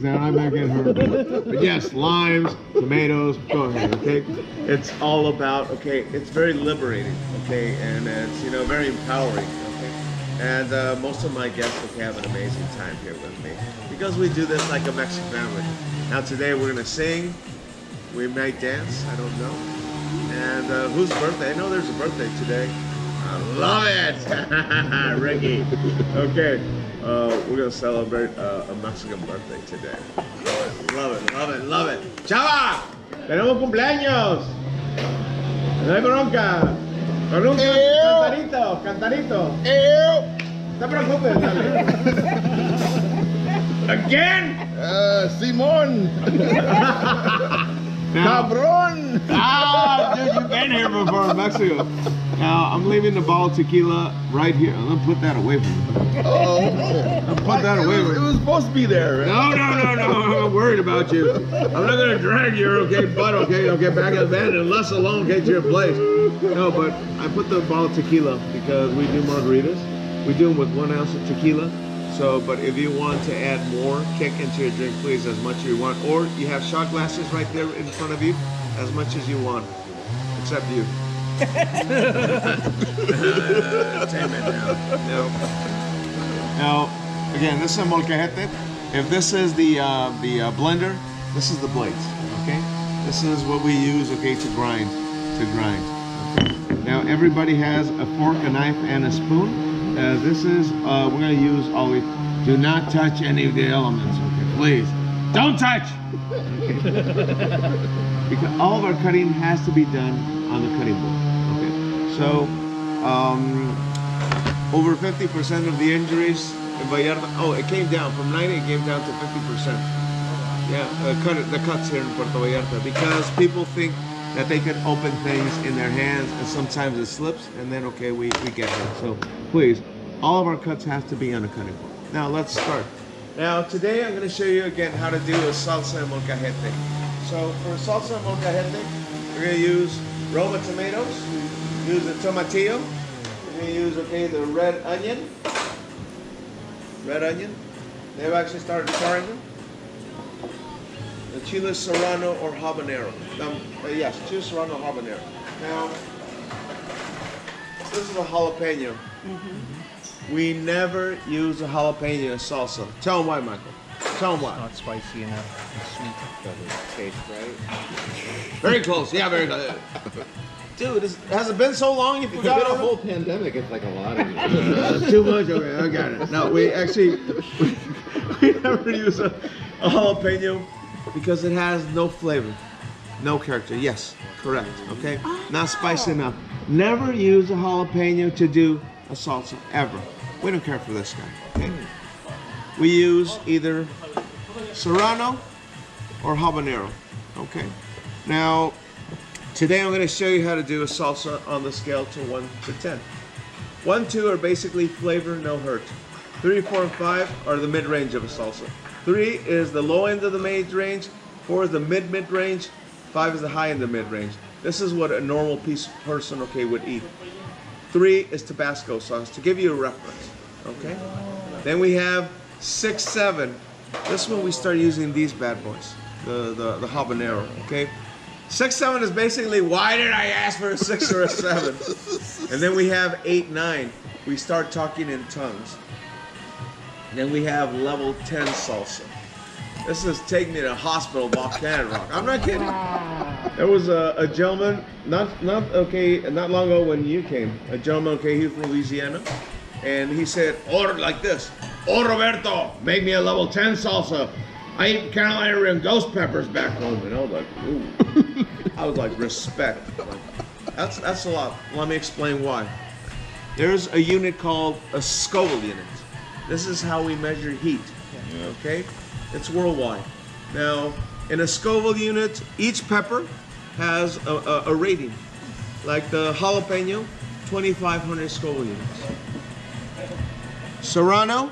That I might get hurt. But yes, limes, tomatoes, go ahead, okay? It's all about, okay, it's very liberating, okay? And it's, you know, very empowering, okay? And most of my guests will have an amazing time here with me because we do this like a Mexican family. Now today we're gonna sing, we might dance, I don't know. And whose birthday? I know there's a birthday today. I love it! Ricky. Okay. We're gonna celebrate a Mexican birthday today. Love it, love it, love it. ¡Chava! ¡Tenemos cumpleaños! No hay bronca. Con un cantarito, cantarito. No te preocupes, dale. Again? Simón! Cabron! Ah, dude, you've been here before in Mexico. Now, I'm leaving the bottle of tequila right here. I'm gonna put that away from me. Oh, put that away. It was supposed to be there. Right? No. I'm worried about you. I'm not gonna drag your butt, okay, back in the van and less alone, to your place. No, but I put the bottle of tequila because we do margaritas. We do them with 1 ounce of tequila. So, but if you want to add more kick into your drink, please, as much as you want. Or you have shot glasses right there in front of you, as much as you want, except you. Now, again, this is a molcajete. If this is the blender, this is the blades. Okay, this is what we use. Okay, to grind. Okay. Now, everybody has a fork, a knife, and a spoon. This is we're gonna use always. Do not touch any of the elements. Okay, please, don't touch. Okay. Because all of our cutting has to be done on the cutting board. So, over 50% of the injuries in Vallarta, it came down from 90, it came down to 50%. Yeah, the cuts here in Puerto Vallarta, because people think that they can open things in their hands and sometimes it slips and then, okay, we get hurt. So, please, all of our cuts have to be on a cutting board. Now, let's start. Now, today I'm going to show you again how to do a salsa and molcajete. So, for salsa and molcajete, we're going to use Roma tomatoes. Use the tomatillo. We're going to use, the red onion. They've actually started charring them. The chile serrano or habanero. Yes, chile serrano or habanero. Now, this is a jalapeno. We never use a jalapeno in salsa. Tell them why, Michael. Tell them why. It's not spicy enough. It's sweet. Doesn't taste right. Very close. Yeah, very close. Dude, has it been so long you forgot? It's been a whole pandemic. It's like a lot of too much. Okay, I got it. No, we actually we never use a jalapeno because it has no flavor, no character. Yes, correct. Okay, not spicy enough. Never use a jalapeno to do a salsa ever. We don't care for this guy. Okay, we use either serrano or habanero. Okay, now. Today I'm going to show you how to do a salsa on the scale to 1 to 10. 1, 2 are basically flavor, no hurt. 3, 4, and 5 are the mid-range of a salsa. 3 is the low end of the mid-range, 4 is the mid-range, 5 is the high end of the mid-range. This is what a normal person, would eat. 3 is Tabasco sauce, to give you a reference, okay? Then we have 6, 7. This one we start using these bad boys, the habanero, okay? 6, 7 is basically, why did I ask for a 6 or a 7? And then we have 8, 9. We start talking in tongues. Then we have level 10 salsa. This is take me to hospital, volcanic rock. I'm not kidding. There was a gentleman, not long ago when you came. A gentleman, he's from Louisiana, and he said, order like this. Oh, Roberto, make me a level 10 salsa. I eat Carolina and ghost peppers back home, and I was like, ooh. I was like, respect. That's a lot. Let me explain why. There's a unit called a Scoville unit. This is how we measure heat. Okay, it's worldwide. Now, in a Scoville unit, each pepper has a rating. Like the jalapeno, 2,500 Scoville units. Serrano,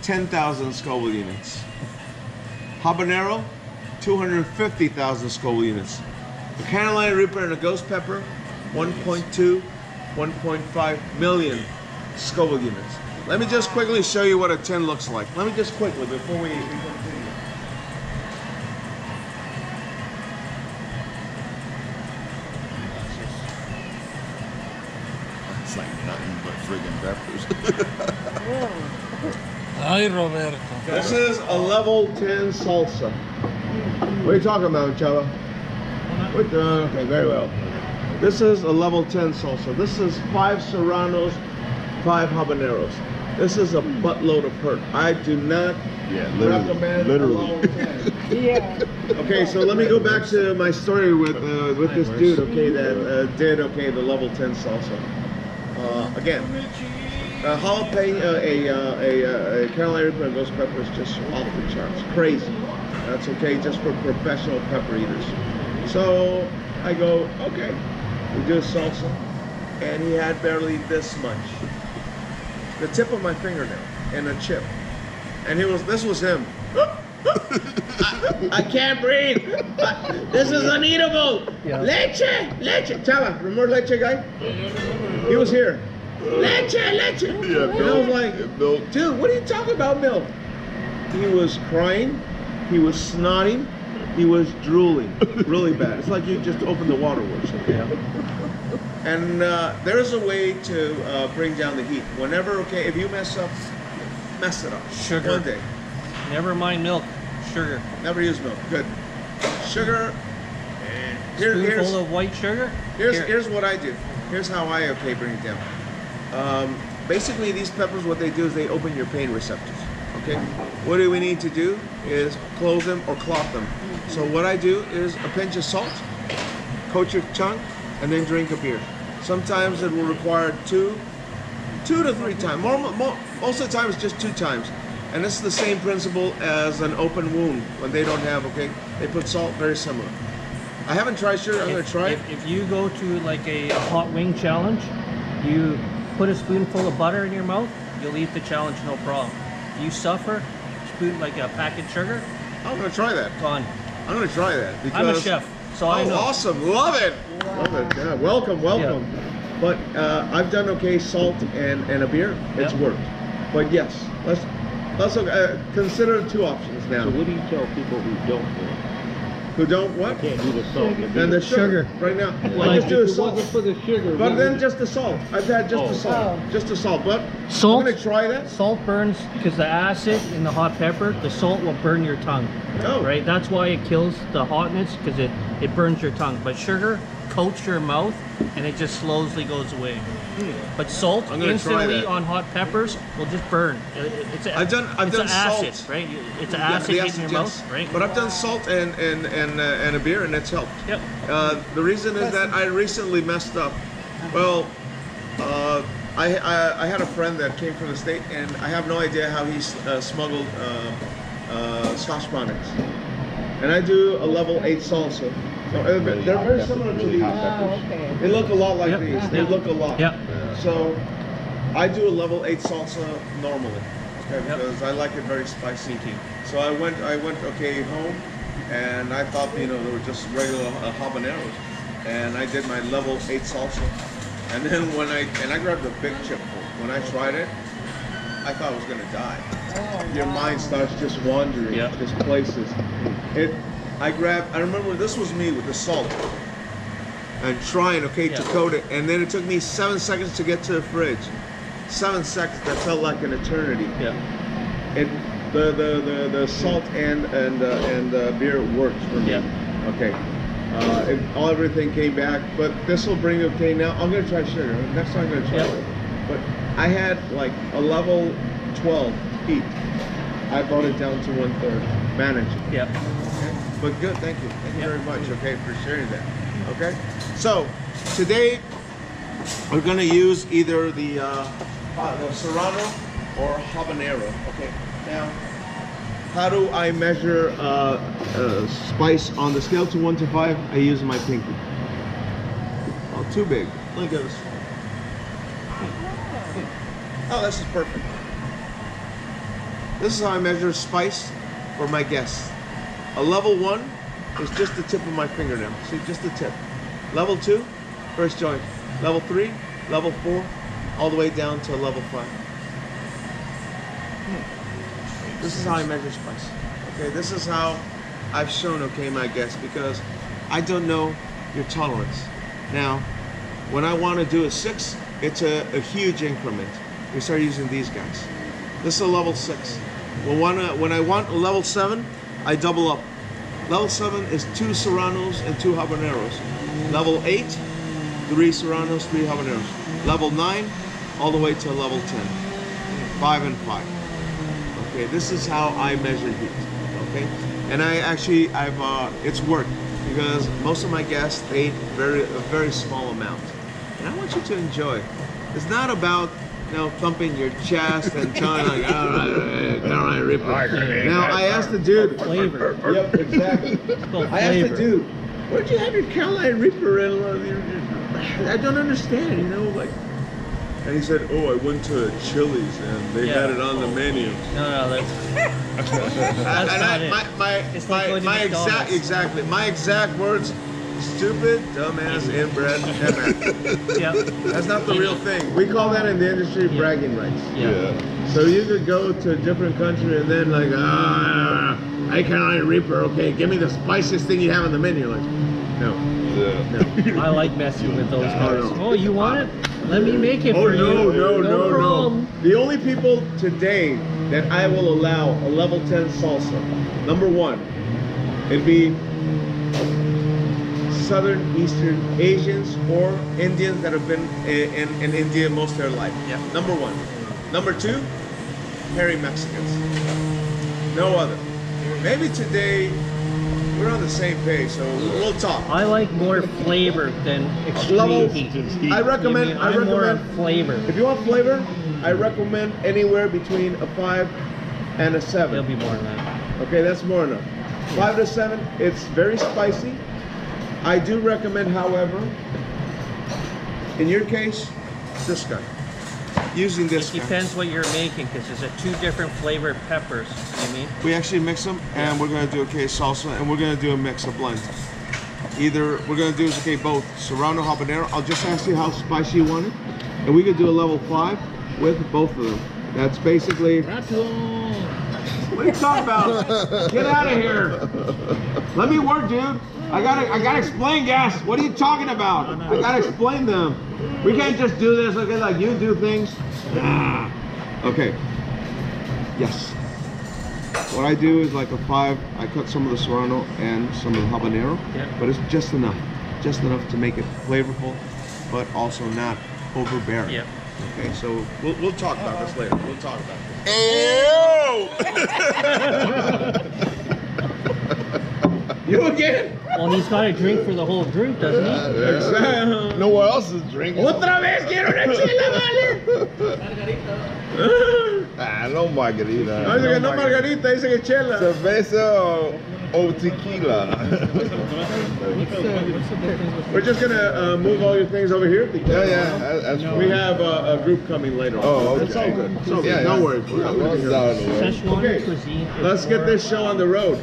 10,000 Scoville units. Habanero, 250,000 Scoville units. The Carolina Reaper and a ghost pepper, 1.2, 1.5 million Scoville units. Let me just quickly show you what a 10 looks like. Let me just quickly, before we continue. but friggin' peppers. Ay, Roberto. This is a level 10 salsa. What are you talking about, Chava? Okay, very well. This is a level 10 salsa. This is 5 serranos, 5 habaneros. This is a buttload of hurt. I do not recommend literally. a level 10. Yeah. Okay, so let me go back to my story with this dude, okay, that did the level 10 salsa. Again, a jalapeno, a Carolina Reaper and those peppers just off the charts, crazy. That's okay, just for professional pepper eaters. So I go, okay, we do a salsa, and he had barely this much, the tip of my fingernail, and a chip, and this was him. I can't breathe. This is uneatable. Yeah. Leche, leche. Chala, remember leche guy? He was here. Leche, leche. Yeah, And I was like, milk. dude, what are you talking about, milk? He was crying. He was snotting. He was drooling really bad. It's like you just opened the waterworks. Okay. And there's a way to bring down the heat. Whenever, okay, if you mess up, mess it up. Sugar. One day. Never mind milk. Sugar. Never use milk. Good. Sugar. Spoonful of white sugar. Here's what I do. Here's how I bring it down. Basically, these peppers, what they do is they open your pain receptors. Okay. What do we need to do is close them or clot them. So what I do is a pinch of salt, coat your tongue, and then drink a beer. Sometimes it will require two to 3 times. Most of the time, it's just 2 times. And this is the same principle as an open wound when they don't have, okay? They put salt, very similar. I haven't tried sugar, I'm gonna try it. If you go to like a hot wing challenge, you put a spoonful of butter in your mouth, you'll eat the challenge no problem. If you suffer, spoon like a packet of sugar, I'm gonna try that. gone. I'm gonna try that because I'm a chef, so I know. Awesome, love it. Love it. Yeah, welcome. But I've done okay salt and a beer. It's Yep. worked. But yes, let's consider 2 options now. So what do you tell people who don't do it? Who don't what? Can't do the salt. And the sugar right now. I just do a If it salt. wasn't for the sugar. But what then would- just the salt. I've had just the salt. Oh. Just the salt. But Salt? I'm gonna try that. Salt burns because the acid in the hot pepper, the salt will burn your tongue. Oh. Right? That's why it kills the hotness, because it burns your tongue. But sugar coats your mouth and it just slowly goes away. But salt I'm gonna try instantly that. on hot peppers will just burn. It's I've done acid, salt. right? It's an Yeah, acid the hitting your acid, mouth, yes. right? But I've done salt and a beer, and it's helped. Yep. The reason is that I recently messed up. Well, I had a friend that came from the state, and I have no idea how he smuggled Scotch bonnets. And I do a level 8 salsa. So, they're very similar to these. Oh, okay. They look a lot like Yep. these. They look a lot. Yep. So I do a level 8 salsa normally, okay, Yep. because I like it very spicy. So I went okay home, and I thought they were just regular habaneros, and I did my level 8 salsa, and then I grabbed a big chipful. When I tried it, I thought I was gonna die. Your mind starts just wandering, Yeah. just places. I remember this was me with the salt and trying, to Yeah. coat it, and then it took me 7 seconds to get to the fridge. 7 seconds, that felt like an eternity. Yeah. It, the salt and beer worked for me. Yeah. Okay. Everything came back, but this will bring now. I'm gonna try sugar. Next time I'm gonna try Yeah. it. But I had like a level 12 heat. I brought it down to 1/3. Managed. Yep. Okay. But good, thank you. Thank you Yep. very much, okay, for sharing that. Okay? So, today, we're gonna use either the Serrano or Habanero. Okay, now, how do I measure spice on the scale to 1 to 5? I use my pinky. Oh, too big. Look at this. Oh, this is perfect. This is how I measure spice for my guests. A level 1 is just the tip of my fingernail. See, just the tip. Level 2, first joint. Level 3, level 4, all the way down to level 5. This is how I measure spice. Okay, this is how I've shown, my guests, because I don't know your tolerance. Now, when I want to do a 6, it's a huge increment. We start using these guys. This is a level 6. Well, when I want a level 7, I double up. Level 7 is 2 serranos and 2 habaneros. Level 8, 3 serranos, 3 habaneros. Level 9, all the way to level 10. 5 and 5. Okay, this is how I measure heat. Okay, and it's worked because most of my guests ate a very small amount, and I want you to enjoy. It's not about thumping your chest and telling like, all right, Reaper. Now I asked the dude. Flavor. Yep, exactly. I asked the dude, where'd you have your Carolina Reaper in? I don't understand, like. And he said, "Oh, I went to Chili's and they had it on the menu." No, that's not it. It's like going to McDonald's. My exact words: stupid, dumbass, inbred. Yeah. That's not the real thing. We call that in the industry bragging rights. Yeah. So you could go to a different country and then like, I Carolina Reaper. Okay, give me the spiciest thing you have on the menu. Like, no. I like messing with those guys. Oh, you want it? Let me make it for you. No problem. The only people today that I will allow a level 10 salsa, number 1, it'd be Southern Eastern Asians or Indians that have been in India most of their life. Yeah. Number 1. Number 2, hairy Mexicans. No other. Maybe today we're on the same page, so we'll talk. I like more flavor than extreme Level- heat. I recommend. I'm more on flavor. If you want flavor, I recommend anywhere between a 5 and a 7. There'll be more than that. Okay, that's more enough. 5 to 7. It's very spicy. I do recommend, however, in your case, this guy. Using this It depends what you're making, because there's 2 different flavored peppers. You mean? We actually mix them, and we're gonna do salsa, and we're gonna do a mix, a blend. Either we're gonna do both serrano, habanero. I'll just ask you how spicy you want it, and we could do a level 5 with both of them. That's basically. What are you talking about? Get out of here! Let me work, dude. I gotta explain, gas. What are you talking about? I gotta explain them. We can't just do this, okay? Like you do things. Okay. Yes. What I do is like a 5. I cut some of the serrano and some of the habanero, but it's just enough to make it flavorful, but also not overbearing. Yep. Okay, so we'll talk about this later. We'll talk about this. You again? Well, he's got a drink for the whole group, doesn't he? Exactly. No one else is drinking. Otra vez quiero una chela, vale. No margarita. No, dice que no margarita, dice que chela. Cerveza o tequila. We're just gonna move all your things over here because That's we have a group coming later. Oh, okay. It's all good. It's all good. Yeah, No yeah. worries. We're not gonna be here. Szechuan Okay, cuisine. is let's get more- this show on the road.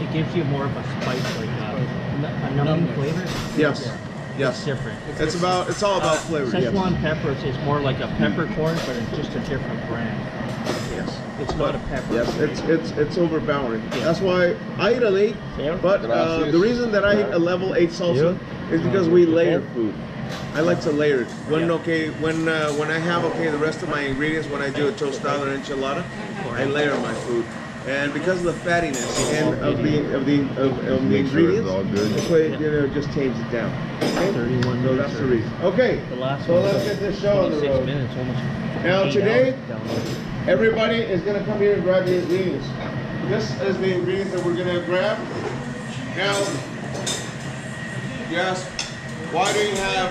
It gives you more of a spice, like a numbing flavor. Yes. It's Yes. different. It's all about flavor. Yes. Szechuan peppers is more like a peppercorn, but it's just a different brand. Yes. It's not a pepper. Yes, it's overpowering. That's why I eat a late, Yeah. but the reason that I eat a level 8 salsa is because we layer food. I like to layer it. When I have the rest of my ingredients, when I do a tostada or enchilada, I layer my food. And because of the fattiness and of the Make sure it's ingredients, all good. this way, just change it down. Okay? 31 So that's the reason. Okay. The last So one let's was get this show on the 26 road. minutes, almost. Now 8 today, hours down the road. everybody is going to come here and grab the ingredients. This is the ingredients that we're going to grab. Now, yes, why do you have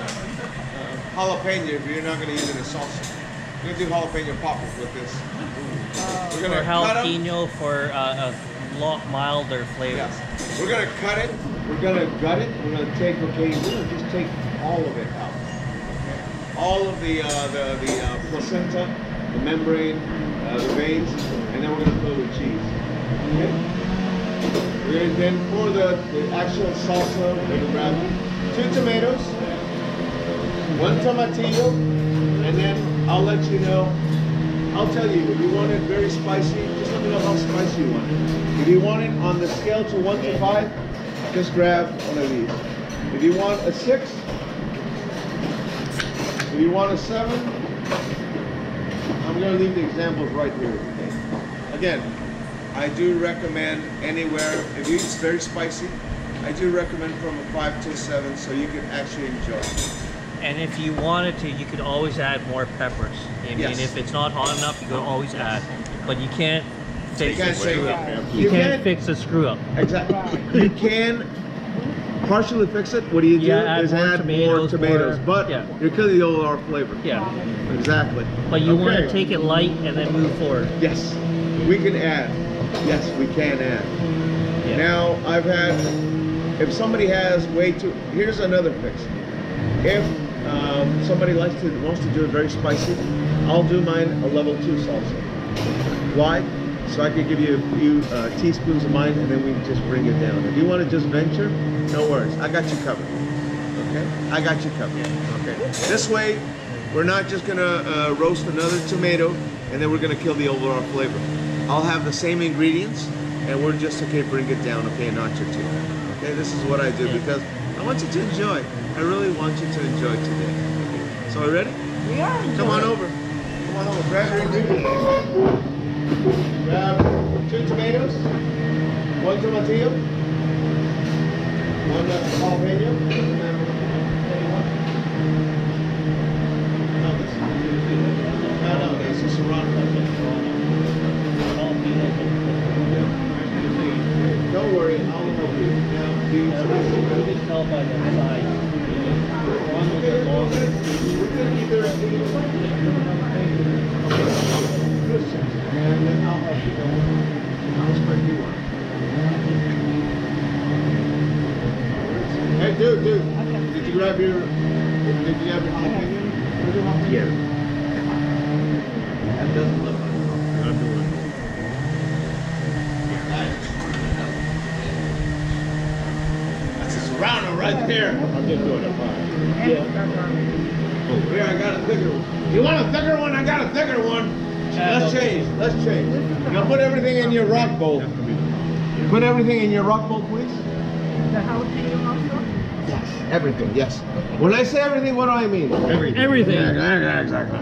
jalapeno if you're not going to use it as salsa? We're going to do jalapeno poppers with this. We're going For to cut them. jalapeno for a lot milder flavor. Yes. We're going to cut it. We're going to gut it. We're going to take, we're going to just take all of it out. Okay? All of the placenta, the membrane, the veins, and then we're going to fill it with cheese. Okay? We're going to then pour the actual salsa. We're going to grab 2 tomatoes, 1 tomatillo, and then I'll let you know. I'll tell you, if you want it very spicy, just let me know how spicy you want it. If you want it on the scale to 1 to 5, just grab one of these. If you want a 6, So you want a 7? I'm going to leave the examples right here. Okay? Again, I do recommend anywhere, if it's very spicy, I do recommend from a 5 to a 7 so you can actually enjoy it. And if you wanted to, you could always add more peppers. I mean, Yes. if it's not hot enough, you can always add. But you can't fix You a can't say screw up. that. You can't fix a screw up. Exactly. You can partially fix it. What do you do? Yeah, add is more add more tomatoes, tomatoes. more- But yeah. you're killing the overall flavor. Yeah. Exactly. But you want Okay. to take it light and then move forward. Yes, we can add. Yes, we can add. Yeah. Now, I've had, if somebody has way too, here's another fix. If somebody wants to do it very spicy, I'll do mine a level 2 salsa. Why? So I could give you a few teaspoons of mine and then we can just bring it down. If you want to just venture, no worries. I got you covered. Okay? I got you covered. Okay. This way, we're not just gonna roast another tomato and then we're gonna kill the overall flavor. I'll have the same ingredients and we're just, okay, bring it down, okay, a notch or two. Okay, this is what I do because I want you to enjoy. I really want you to enjoy today. Okay. So are you ready? We are. Come on over. Come on over. Grab your ingredients. Grab 2 tomatoes, 1 tomatillo, 1 jalapeno. No, this is serrano. Don't worry, I'll help you. Now, You can tell by the size. One with the long. And then I'll help you. I'll spread you one. Hey, dude. Did you grab your jalapeno? Yeah. That doesn't look like I'm doing it. That's a serrano right there. I'm just doing a 5. Here, I got a thicker one. You want a thicker one? I got a thicker one. Let's change. Now put everything in your rock bowl. That's gonna be the, Put everything in your rock bowl, please. The jalapeno also? Yes. Everything, yes. When I say everything, what do I mean? everything. Everything. Yeah, exactly.